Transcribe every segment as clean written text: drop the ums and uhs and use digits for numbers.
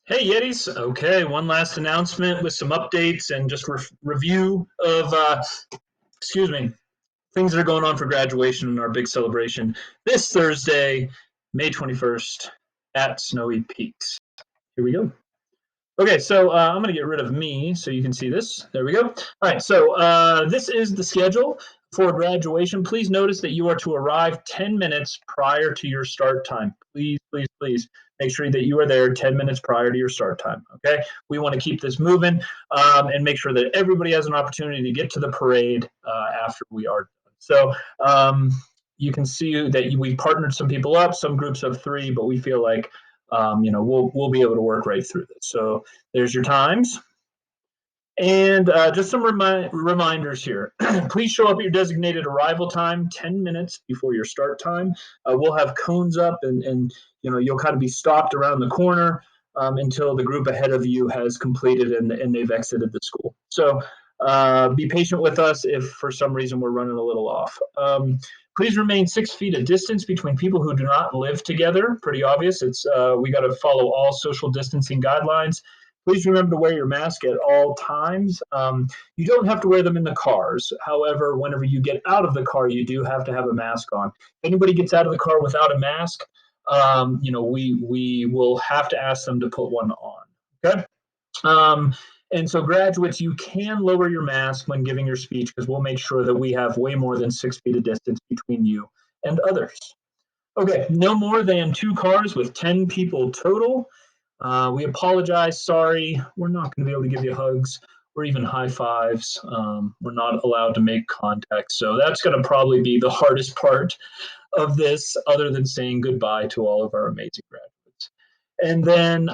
Hey Yetis. Okay, one last announcement with some updates and just review of excuse me, things that are going on for graduation and our big celebration this Thursday, May 21st at Snowy Peaks. Here we go. Okay, so I'm going to get rid of me so you can see this. There we go. All right, so this is the schedule for graduation. Please notice that you are to arrive 10 minutes prior to your start time. Please, please, please make sure that you are there 10 minutes prior to your start time. Okay, we want to keep this moving and make sure that everybody has an opportunity to get to the parade after we are done. So you can see that we partnered some people up, some groups of 3, but we feel like we'll be able to work right through this. So there's your times. And just some reminders here. Please show up at your designated arrival time 10 minutes before your start time. We'll have cones up and you'll kind of be stopped around the corner until the group ahead of you has completed and they've exited the school. So be patient with us if for some reason we're running a little off. Please remain 6 feet of distance between people who do not live together. Pretty obvious. It's we got to follow all social distancing guidelines. Please remember to wear your mask at all times. You don't have to wear them in the cars. However, whenever you get out of the car, you do have to have a mask on. If anybody gets out of the car without a mask, we will have to ask them to put one on. Okay. And so graduates, you can lower your mask when giving your speech because we'll make sure that we have way more than 6 feet of distance between you and others. Okay, no more than 2 cars with 10 people total. We apologize, sorry, we're not going to be able to give you hugs or even high fives. We're not allowed to make contact, so that's going to probably be the hardest part of this, other than saying goodbye to all of our amazing graduates. And then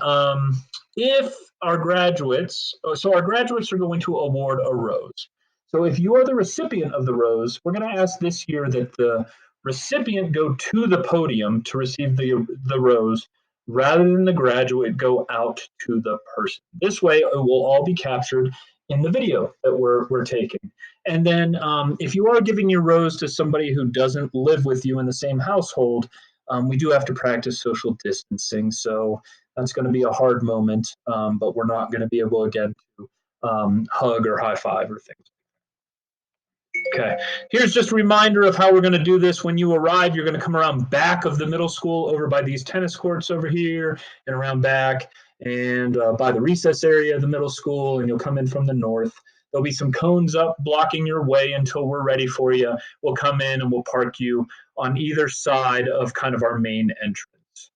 if our graduates are going to award a rose. So if you are the recipient of the rose, we're going to ask this year that the recipient go to the podium to receive the rose rather than the graduate go out to the person. This way, it will all be captured in the video that we're taking. And then if you are giving your rose to somebody who doesn't live with you in the same household, we do have to practice social distancing. So that's going to be a hard moment, but we're not going to be able, again, to hug or high five or things. Okay, here's just a reminder of how we're going to do this. When you arrive, you're going to come around back of the middle school over by these tennis courts over here and around back and by the recess area of the middle school, and you'll come in from the north. There'll be some cones up blocking your way until we're ready for you. We'll come in and we'll park you on either side of kind of our main entrance.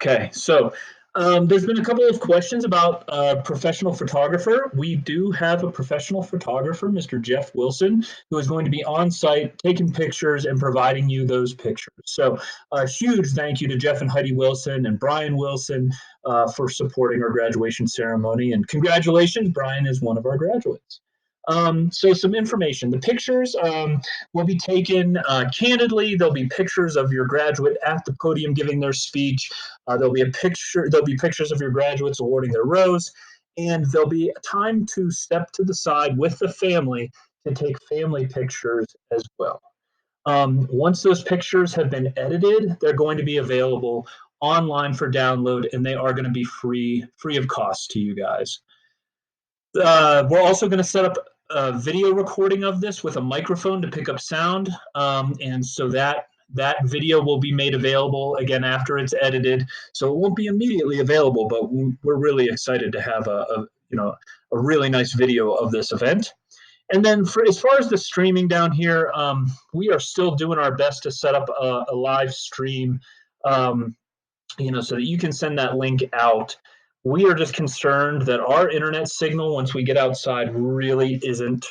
Okay, so there's been a couple of questions about a professional photographer. We do have a professional photographer, Mr. Jeff Wilson, who is going to be on site taking pictures and providing you those pictures. So a huge thank you to Jeff and Heidi Wilson and Brian Wilson for supporting our graduation ceremony. And congratulations, Brian is one of our graduates. So some information. The pictures will be taken candidly. There'll be pictures of your graduate at the podium giving their speech. There'll be pictures of your graduates awarding their rose, and there'll be time to step to the side with the family to take family pictures as well. Once those pictures have been edited, they're going to be available online for download, and they are going to be free of cost to you guys. We're also going to set up a video recording of this with a microphone to pick up sound, and so that video will be made available again after it's edited. So it won't be immediately available, but we're really excited to have a really nice video of this event. And then as far as the streaming down here, we are still doing our best to set up a live stream, so that you can send that link out. We are just concerned that our internet signal, once we get outside, really isn't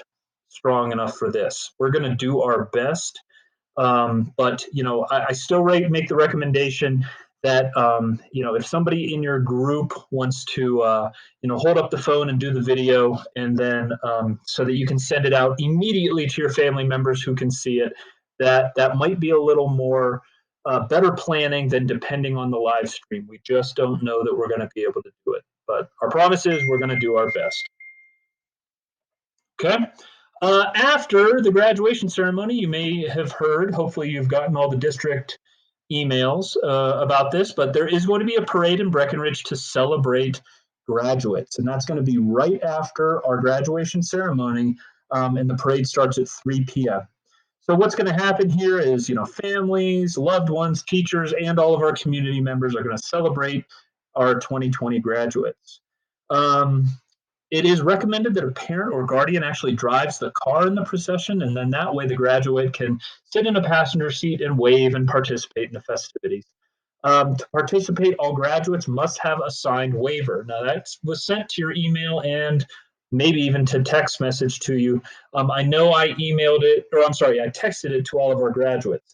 strong enough for this. We're going to do our best, but I still make the recommendation that if somebody in your group wants to hold up the phone and do the video, and then so that you can send it out immediately to your family members who can see it, that might be a little more better planning than depending on the live stream. We just don't know that we're going to be able to do it, but our promise is we're going to do our best. Okay. After the graduation ceremony, you may have heard, hopefully you've gotten all the district emails about this, but there is going to be a parade in Breckenridge to celebrate graduates, and that's going to be right after our graduation ceremony, and the parade starts at 3 p.m. So what's going to happen here is, families, loved ones, teachers, and all of our community members are going to celebrate our 2020 graduates. It is recommended that a parent or guardian actually drives the car in the procession, and then that way the graduate can sit in a passenger seat and wave and participate in the festivities. To participate, all graduates must have a signed waiver. Now, that was sent to your email and maybe even to text message to you. I know I emailed it, or I'm sorry, I texted it to all of our graduates.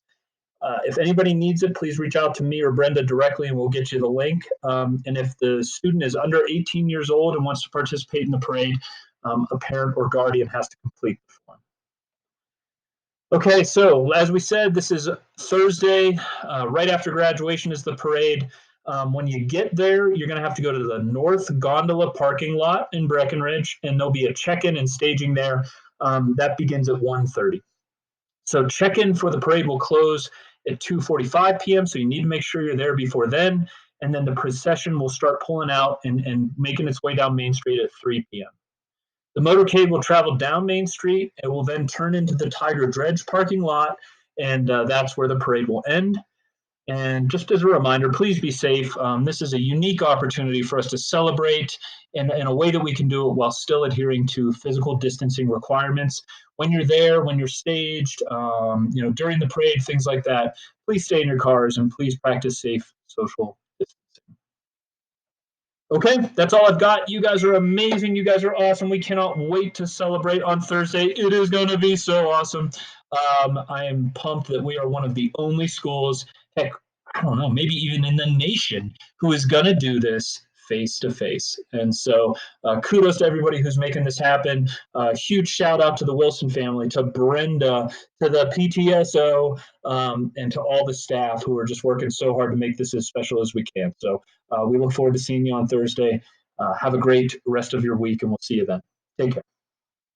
If anybody needs it, please reach out to me or Brenda directly and we'll get you the link. And if the student is under 18 years old and wants to participate in the parade, a parent or guardian has to complete the form. Okay, so as we said, this is Thursday, right after graduation is the parade. When you get there, you're going to have to go to the North Gondola parking lot in Breckenridge, and there'll be a check-in and staging there. That begins at 1:30. So check-in for the parade will close at 2:45 p.m. So you need to make sure you're there before then. And then the procession will start pulling out and making its way down Main Street at 3 p.m. The motorcade will travel down Main Street. It will then turn into the Tiger Dredge parking lot, and that's where the parade will end. And just as a reminder, please be safe. This is a unique opportunity for us to celebrate in a way that we can do it while still adhering to physical distancing requirements. When you're there, when you're staged, during the parade, things like that, please stay in your cars and please practice safe social distancing. Okay, that's all I've got. You guys are amazing. You guys are awesome. We cannot wait to celebrate on Thursday. It is going to be so awesome. I am pumped that we are one of the only schools, heck, I don't know, maybe even in the nation, who is going to do this face to face. And so kudos to everybody who's making this happen. Huge shout out to the Wilson family, to Brenda, to the PTSO, and to all the staff who are just working so hard to make this as special as we can. So we look forward to seeing you on Thursday. Have a great rest of your week, and we'll see you then. Take care.